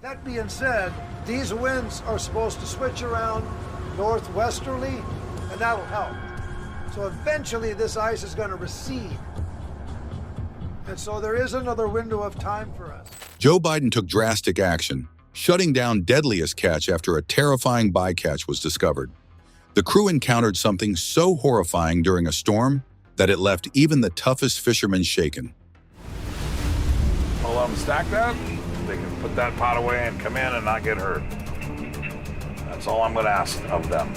That being said, these winds are supposed to switch around northwesterly, and that'll help. So eventually this ice is going to recede. And so there is another window of time for us. Joe Biden took drastic action, shutting down Deadliest Catch after a terrifying bycatch was discovered. The crew encountered something so horrifying during a storm that it left even the toughest fishermen shaken. I'll let them stack that. They can put that pot away and come in and not get hurt. That's all I'm going to ask of them.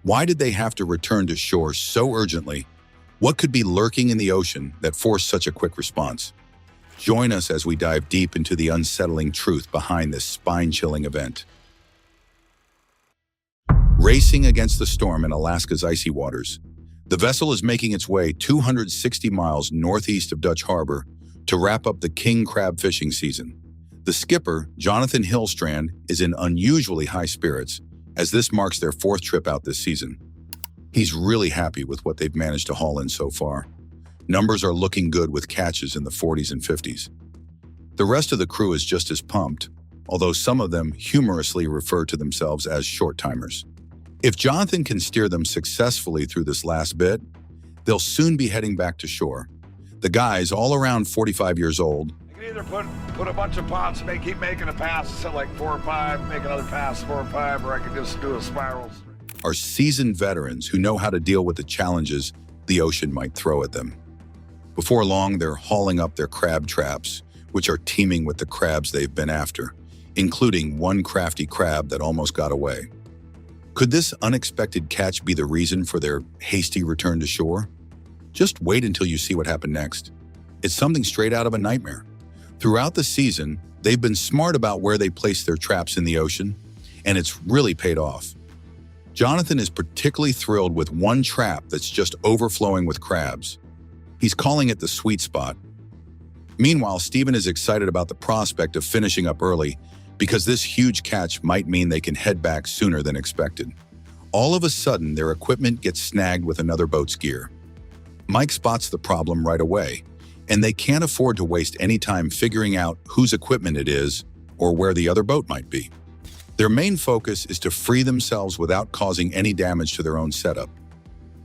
Why did they have to return to shore so urgently? What could be lurking in the ocean that forced such a quick response? Join us as we dive deep into the unsettling truth behind this spine-chilling event. Racing against the storm in Alaska's icy waters, the vessel is making its way 260 miles northeast of Dutch Harbor to wrap up the king crab fishing season. The skipper, Jonathan Hillstrand, is in unusually high spirits as this marks their 4th trip out this season. He's really happy with what they've managed to haul in so far. Numbers are looking good with catches in the 40s and 50s. The rest of the crew is just as pumped, although some of them humorously refer to themselves as short-timers. If Jonathan can steer them successfully through this last bit, they'll soon be heading back to shore. The guys, all around 45 years old, I can either put a bunch of pots, keep making a pass, set like 4 or 5, make another pass, 4 or 5, or I can just do a spiral. are seasoned veterans who know how to deal with the challenges the ocean might throw at them. Before long, they're hauling up their crab traps, which are teeming with the crabs they've been after, including one crafty crab that almost got away. Could this unexpected catch be the reason for their hasty return to shore? Just wait until you see what happened next. It's something straight out of a nightmare. Throughout the season, they've been smart about where they place their traps in the ocean, and it's really paid off. Jonathan is particularly thrilled with one trap that's just overflowing with crabs. He's calling it the sweet spot. Meanwhile, Stephen is excited about the prospect of finishing up early because this huge catch might mean they can head back sooner than expected. All of a sudden, their equipment gets snagged with another boat's gear. Mike spots the problem right away, and they can't afford to waste any time figuring out whose equipment it is or where the other boat might be. Their main focus is to free themselves without causing any damage to their own setup.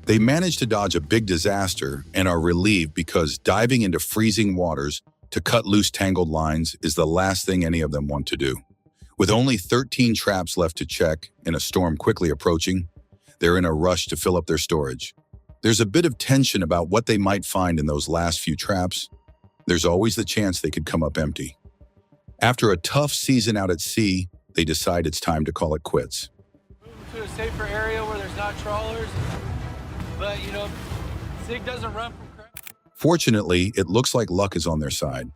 They manage to dodge a big disaster and are relieved because diving into freezing waters to cut loose tangled lines is the last thing any of them want to do. With only 13 traps left to check and a storm quickly approaching, they're in a rush to fill up their storage. There's a bit of tension about what they might find in those last few traps. There's always the chance they could come up empty. After a tough season out at sea, they decide it's time to call it quits. Move to a safer area where there's not trawlers, but SIG doesn't run from crab. Fortunately, it looks like luck is on their side.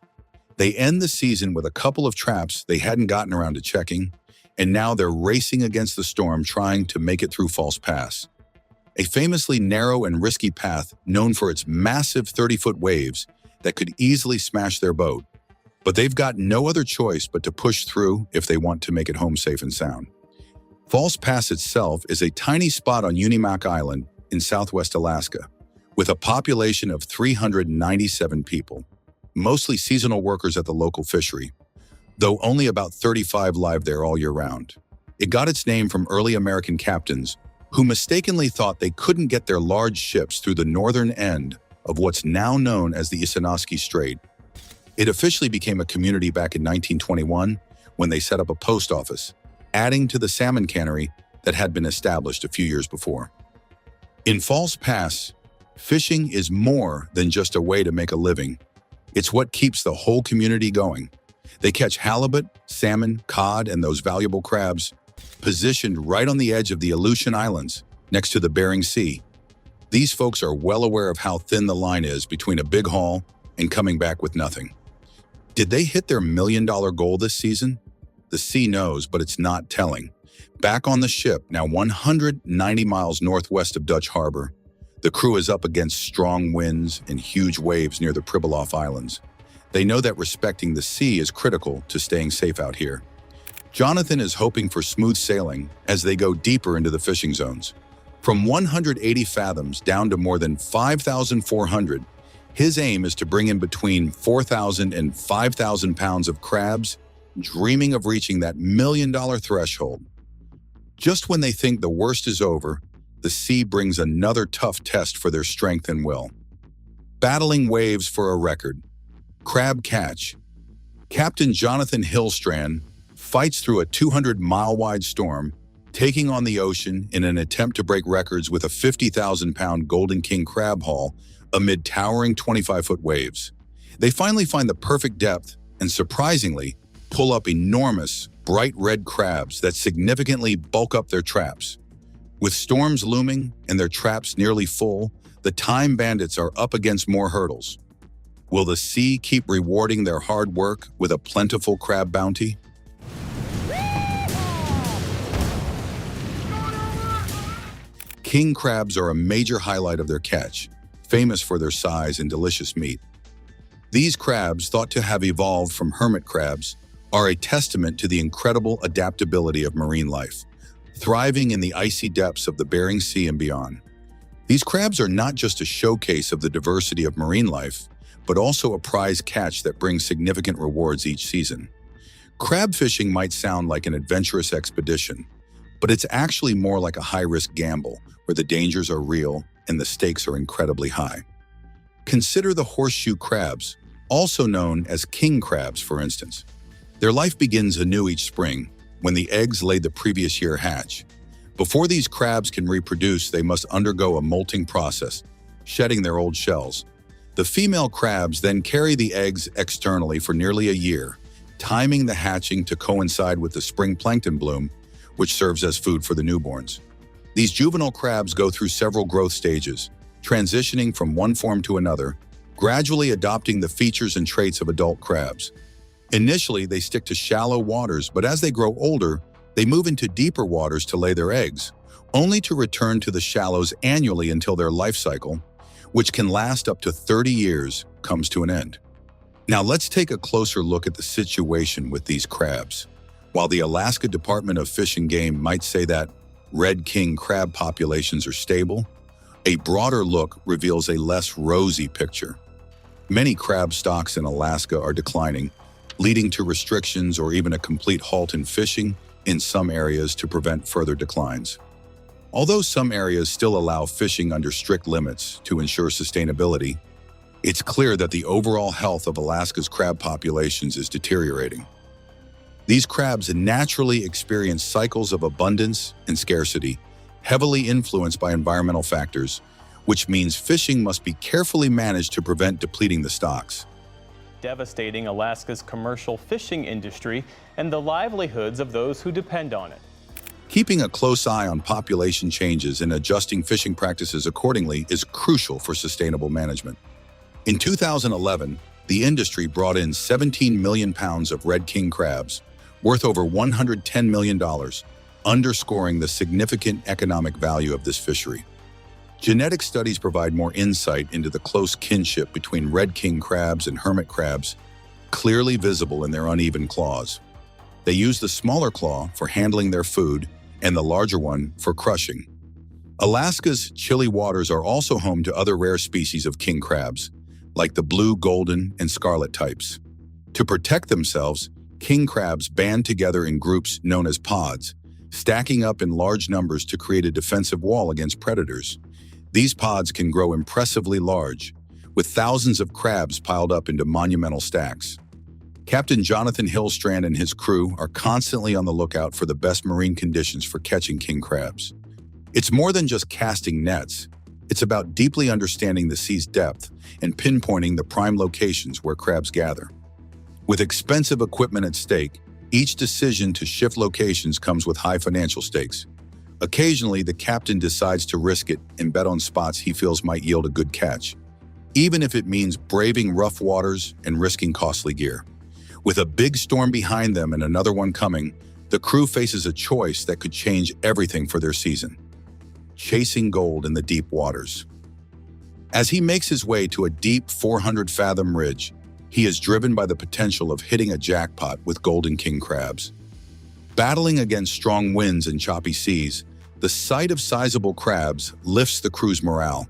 They end the season with a couple of traps they hadn't gotten around to checking, and now they're racing against the storm trying to make it through False Pass, a famously narrow and risky path known for its massive 30-foot waves that could easily smash their boat. But they've got no other choice but to push through if they want to make it home safe and sound. False Pass itself is a tiny spot on Unimak Island in southwest Alaska, with a population of 397 people, mostly seasonal workers at the local fishery, though only about 35 live there all year round. It got its name from early American captains who mistakenly thought they couldn't get their large ships through the northern end of what's now known as the Isanaski Strait. It officially became a community back in 1921 when they set up a post office, adding to the salmon cannery that had been established a few years before. In False Pass, fishing is more than just a way to make a living. It's what keeps the whole community going. They catch halibut, salmon, cod, and those valuable crabs, positioned right on the edge of the Aleutian Islands, next to the Bering Sea. These folks are well aware of how thin the line is between a big haul and coming back with nothing. Did they hit their $1 million goal this season? The sea knows, but it's not telling. Back on the ship, now 190 miles northwest of Dutch Harbor, the crew is up against strong winds and huge waves near the Pribilof Islands. They know that respecting the sea is critical to staying safe out here. Jonathan is hoping for smooth sailing as they go deeper into the fishing zones. From 180 fathoms down to more than 5,400, his aim is to bring in between 4,000 and 5,000 pounds of crabs, dreaming of reaching that $1 million threshold. Just when they think the worst is over, the sea brings another tough test for their strength and will. Battling waves for a record. Crab catch. Captain Jonathan Hillstrand fights through a 200-mile-wide storm, taking on the ocean in an attempt to break records with a 50,000-pound golden king crab haul amid towering 25-foot waves. They finally find the perfect depth and, surprisingly, pull up enormous, bright red crabs that significantly bulk up their traps. With storms looming and their traps nearly full, the time bandits are up against more hurdles. Will the sea keep rewarding their hard work with a plentiful crab bounty? King crabs are a major highlight of their catch, famous for their size and delicious meat. These crabs, thought to have evolved from hermit crabs, are a testament to the incredible adaptability of marine life, thriving in the icy depths of the Bering Sea and beyond. These crabs are not just a showcase of the diversity of marine life, but also a prize catch that brings significant rewards each season. Crab fishing might sound like an adventurous expedition, but it's actually more like a high-risk gamble where the dangers are real and the stakes are incredibly high. Consider the horseshoe crabs, also known as king crabs, for instance. Their life begins anew each spring, when the eggs laid the previous year hatch. Before these crabs can reproduce, they must undergo a molting process, shedding their old shells. The female crabs then carry the eggs externally for nearly a year, timing the hatching to coincide with the spring plankton bloom, which serves as food for the newborns. These juvenile crabs go through several growth stages, transitioning from one form to another, gradually adopting the features and traits of adult crabs. Initially, they stick to shallow waters, but as they grow older, they move into deeper waters to lay their eggs, only to return to the shallows annually until their life cycle, which can last up to 30 years, comes to an end. Now let's take a closer look at the situation with these crabs. While the Alaska Department of Fish and Game might say that red king crab populations are stable, a broader look reveals a less rosy picture. Many crab stocks in Alaska are declining, leading to restrictions or even a complete halt in fishing in some areas to prevent further declines. Although some areas still allow fishing under strict limits to ensure sustainability, it's clear that the overall health of Alaska's crab populations is deteriorating. These crabs naturally experience cycles of abundance and scarcity, heavily influenced by environmental factors, which means fishing must be carefully managed to prevent depleting the stocks. Devastating Alaska's commercial fishing industry and the livelihoods of those who depend on it. Keeping a close eye on population changes and adjusting fishing practices accordingly is crucial for sustainable management. In 2011, the industry brought in 17 million pounds of red king crabs, worth over $110 million, underscoring the significant economic value of this fishery. Genetic studies provide more insight into the close kinship between red king crabs and hermit crabs, clearly visible in their uneven claws. They use the smaller claw for handling their food and the larger one for crushing. Alaska's chilly waters are also home to other rare species of king crabs, like the blue, golden, and scarlet types. To protect themselves, king crabs band together in groups known as pods, stacking up in large numbers to create a defensive wall against predators. These pods can grow impressively large, with thousands of crabs piled up into monumental stacks. Captain Jonathan Hillstrand and his crew are constantly on the lookout for the best marine conditions for catching king crabs. It's more than just casting nets. It's about deeply understanding the sea's depth and pinpointing the prime locations where crabs gather. With expensive equipment at stake, each decision to shift locations comes with high financial stakes. Occasionally, the captain decides to risk it and bet on spots he feels might yield a good catch, even if it means braving rough waters and risking costly gear. With a big storm behind them and another one coming, the crew faces a choice that could change everything for their season: chasing gold in the deep waters. As he makes his way to a deep 400-fathom ridge, he is driven by the potential of hitting a jackpot with golden king crabs. Battling against strong winds and choppy seas, the sight of sizable crabs lifts the crew's morale,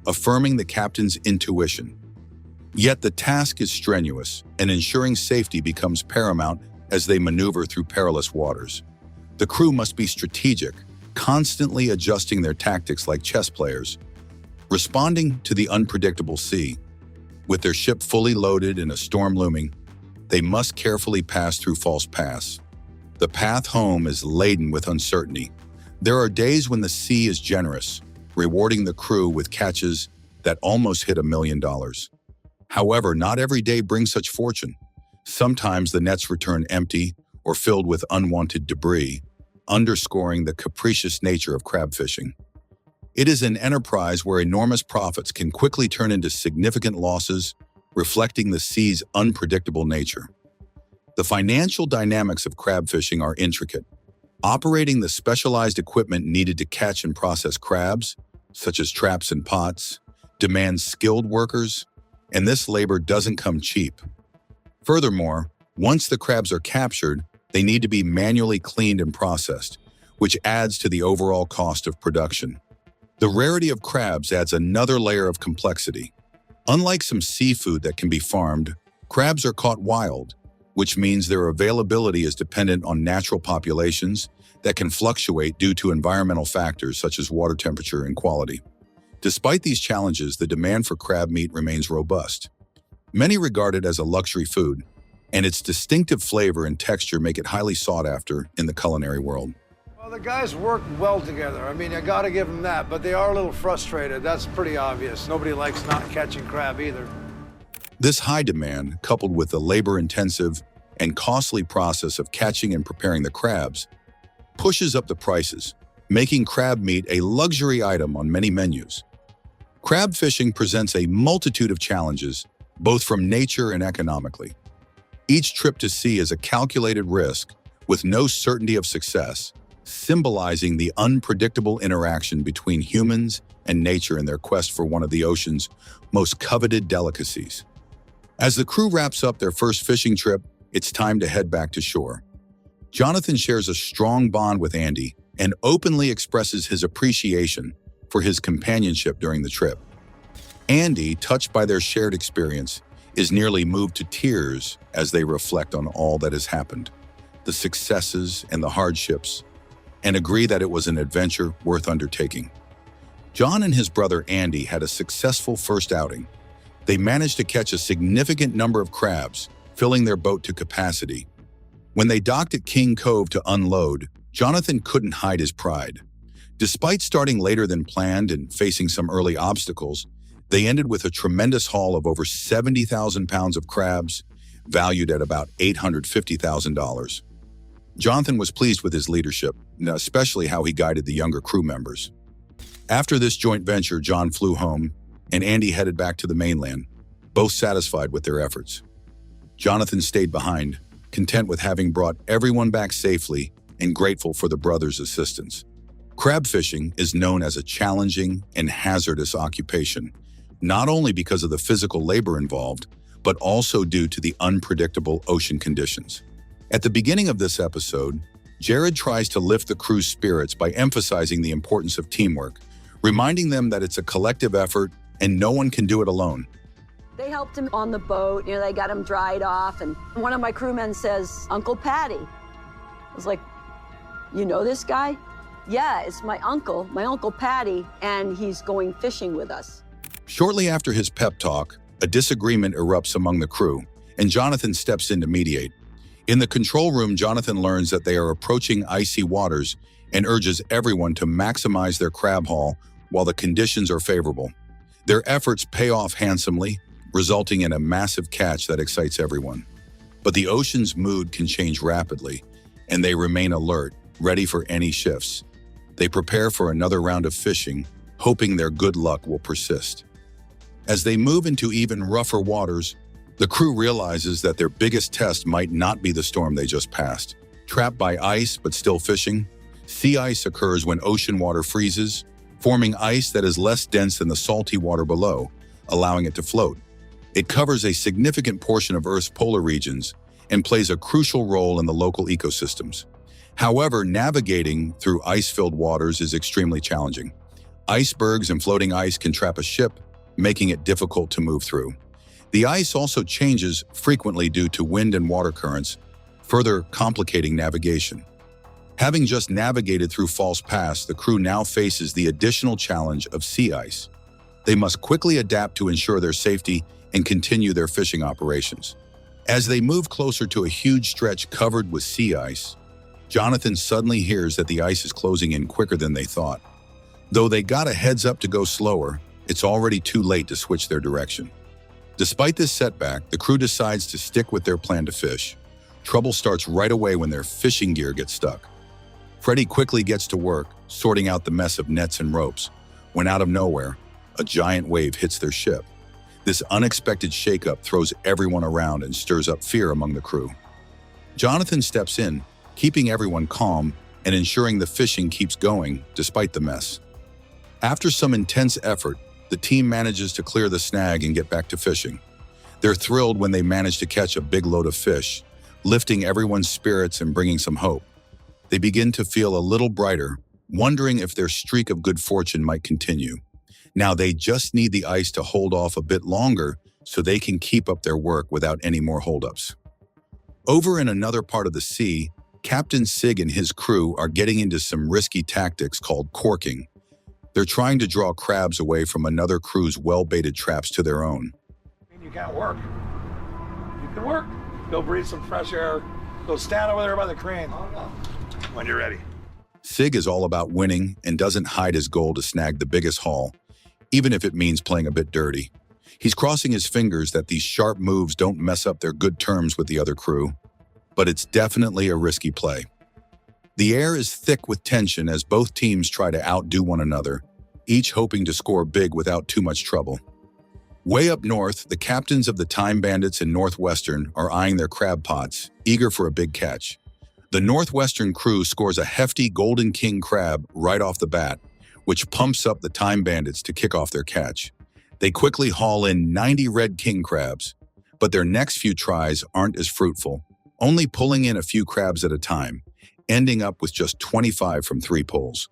affirming the captain's intuition. Yet the task is strenuous, and ensuring safety becomes paramount as they maneuver through perilous waters. The crew must be strategic, constantly adjusting their tactics like chess players, responding to the unpredictable sea. With their ship fully loaded and a storm looming, they must carefully pass through False Pass. The path home is laden with uncertainty. There are days when the sea is generous, rewarding the crew with catches that almost hit $1 million. However, not every day brings such fortune. Sometimes the nets return empty or filled with unwanted debris, underscoring the capricious nature of crab fishing. It is an enterprise where enormous profits can quickly turn into significant losses, reflecting the sea's unpredictable nature. The financial dynamics of crab fishing are intricate. Operating the specialized equipment needed to catch and process crabs, such as traps and pots, demands skilled workers, and this labor doesn't come cheap. Furthermore, once the crabs are captured, they need to be manually cleaned and processed, which adds to the overall cost of production. The rarity of crabs adds another layer of complexity. Unlike some seafood that can be farmed, crabs are caught wild, which means their availability is dependent on natural populations that can fluctuate due to environmental factors such as water temperature and quality. Despite these challenges, the demand for crab meat remains robust. Many regard it as a luxury food, and its distinctive flavor and texture make it highly sought after in the culinary world. Well, the guys work well together. I mean, I gotta give them that, but they are a little frustrated. That's pretty obvious. Nobody likes not catching crab either. This high demand, coupled with the labor-intensive and costly process of catching and preparing the crabs, pushes up the prices, making crab meat a luxury item on many menus. Crab fishing presents a multitude of challenges, both from nature and economically. Each trip to sea is a calculated risk with no certainty of success, symbolizing the unpredictable interaction between humans and nature in their quest for one of the ocean's most coveted delicacies. As the crew wraps up their first fishing trip, it's time to head back to shore. Jonathan shares a strong bond with Andy and openly expresses his appreciation for his companionship during the trip. Andy, touched by their shared experience, is nearly moved to tears as they reflect on all that has happened, the successes and the hardships, and agree that it was an adventure worth undertaking. John and his brother Andy had a successful first outing. They managed to catch a significant number of crabs, filling their boat to capacity. When they docked at King Cove to unload, Jonathan couldn't hide his pride. Despite starting later than planned and facing some early obstacles, they ended with a tremendous haul of over 70,000 pounds of crabs, valued at about $850,000. Jonathan was pleased with his leadership, especially how he guided the younger crew members. After this joint venture, John flew home, and Andy headed back to the mainland, both satisfied with their efforts. Jonathan stayed behind, content with having brought everyone back safely and grateful for the brothers' assistance. Crab fishing is known as a challenging and hazardous occupation, not only because of the physical labor involved, but also due to the unpredictable ocean conditions. At the beginning of this episode, Jared tries to lift the crew's spirits by emphasizing the importance of teamwork, reminding them that it's a collective effort and no one can do it alone. They helped him on the boat, they got him dried off, and one of my crewmen says, "Uncle Patty." I was like, "You know this guy?" "Yeah, it's my Uncle Patty, and he's going fishing with us." Shortly after his pep talk, a disagreement erupts among the crew, and Jonathan steps in to mediate. In the control room, Jonathan learns that they are approaching icy waters and urges everyone to maximize their crab haul while the conditions are favorable. Their efforts pay off handsomely, resulting in a massive catch that excites everyone. But the ocean's mood can change rapidly, and they remain alert, ready for any shifts. They prepare for another round of fishing, hoping their good luck will persist. As they move into even rougher waters, the crew realizes that their biggest test might not be the storm they just passed. Trapped by ice but still fishing, sea ice occurs when ocean water freezes, forming ice that is less dense than the salty water below, allowing it to float. It covers a significant portion of Earth's polar regions and plays a crucial role in the local ecosystems. However, navigating through ice-filled waters is extremely challenging. Icebergs and floating ice can trap a ship, making it difficult to move through. The ice also changes frequently due to wind and water currents, further complicating navigation. Having just navigated through False Pass, the crew now faces the additional challenge of sea ice. They must quickly adapt to ensure their safety and continue their fishing operations. As they move closer to a huge stretch covered with sea ice, Jonathan suddenly hears that the ice is closing in quicker than they thought. Though they got a heads up to go slower, it's already too late to switch their direction. Despite this setback, the crew decides to stick with their plan to fish. Trouble starts right away when their fishing gear gets stuck. Freddie quickly gets to work, sorting out the mess of nets and ropes, when out of nowhere, a giant wave hits their ship. This unexpected shakeup throws everyone around and stirs up fear among the crew. Jonathan steps in, keeping everyone calm and ensuring the fishing keeps going despite the mess. After some intense effort, the team manages to clear the snag and get back to fishing. They're thrilled when they manage to catch a big load of fish, lifting everyone's spirits and bringing some hope. They begin to feel a little brighter, wondering if their streak of good fortune might continue. Now they just need the ice to hold off a bit longer so they can keep up their work without any more holdups. Over in another part of the sea, Captain Sig and his crew are getting into some risky tactics called corking. They're trying to draw crabs away from another crew's well-baited traps to their own. You can't work. You can work. Go breathe some fresh air. Go stand over there by the crane when you're ready. Sig is all about winning and doesn't hide his goal to snag the biggest haul, even if it means playing a bit dirty. He's crossing his fingers that these sharp moves don't mess up their good terms with the other crew, but it's definitely a risky play. The air is thick with tension as both teams try to outdo one another, each hoping to score big without too much trouble. Way up north, the captains of the Time Bandits and Northwestern are eyeing their crab pots, eager for a big catch. The Northwestern crew scores a hefty Golden King crab right off the bat, which pumps up the Time Bandits to kick off their catch. They quickly haul in 90 red king crabs, but their next few tries aren't as fruitful, only pulling in a few crabs at a time, ending up with just 25 from 3 pulls.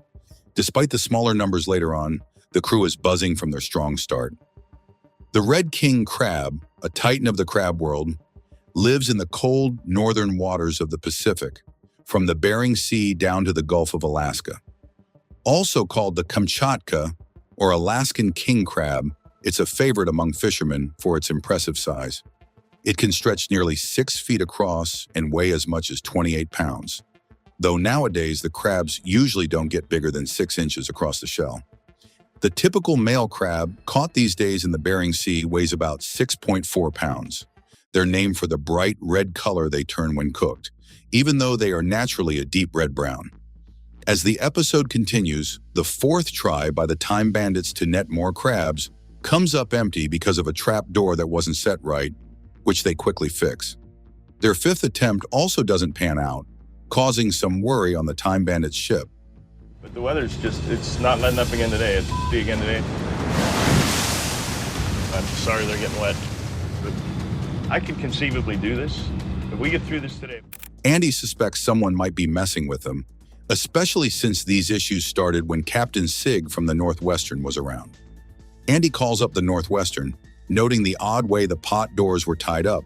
Despite the smaller numbers later on, the crew is buzzing from their strong start. The red king crab, a titan of the crab world, lives in the cold northern waters of the Pacific, from the Bering Sea down to the Gulf of Alaska. Also called the Kamchatka, or Alaskan king crab, it's a favorite among fishermen for its impressive size. It can stretch nearly 6 feet across and weigh as much as 28 pounds, though nowadays the crabs usually don't get bigger than 6 inches across the shell. The typical male crab caught these days in the Bering Sea weighs about 6.4 pounds. They're named for the bright red color they turn when cooked, even though they are naturally a deep red-brown. As the episode continues, the 4th try by the Time Bandits to net more crabs comes up empty because of a trap door that wasn't set right, which they quickly fix. Their 5th attempt also doesn't pan out, causing some worry on the Time Bandits' ship. But the weather's it's not letting up again today. It's be again today. I'm sorry they're getting wet. But I could conceivably do this. If we get through this today. Andy suspects someone might be messing with them, especially since these issues started when Captain Sig from the Northwestern was around. Andy calls up the Northwestern, noting the odd way the pot doors were tied up,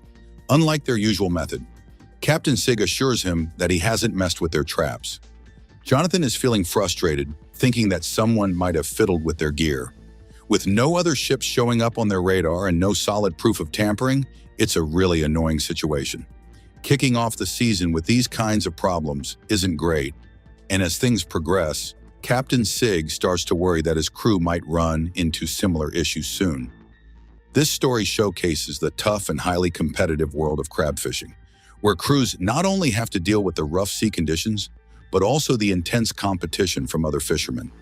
unlike their usual method. Captain Sig assures him that he hasn't messed with their traps. Jonathan is feeling frustrated, thinking that someone might have fiddled with their gear. With no other ships showing up on their radar and no solid proof of tampering, it's a really annoying situation. Kicking off the season with these kinds of problems isn't great, and as things progress, Captain Sig starts to worry that his crew might run into similar issues soon. This story showcases the tough and highly competitive world of crab fishing, where crews not only have to deal with the rough sea conditions, but also the intense competition from other fishermen.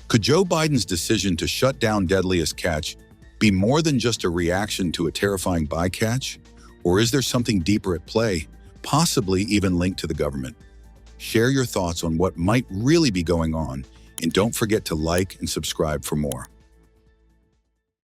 Could Joe Biden's decision to shut down Deadliest Catch be more than just a reaction to a terrifying bycatch? Or is there something deeper at play, possibly even linked to the government? Share your thoughts on what might really be going on, and don't forget to like and subscribe for more.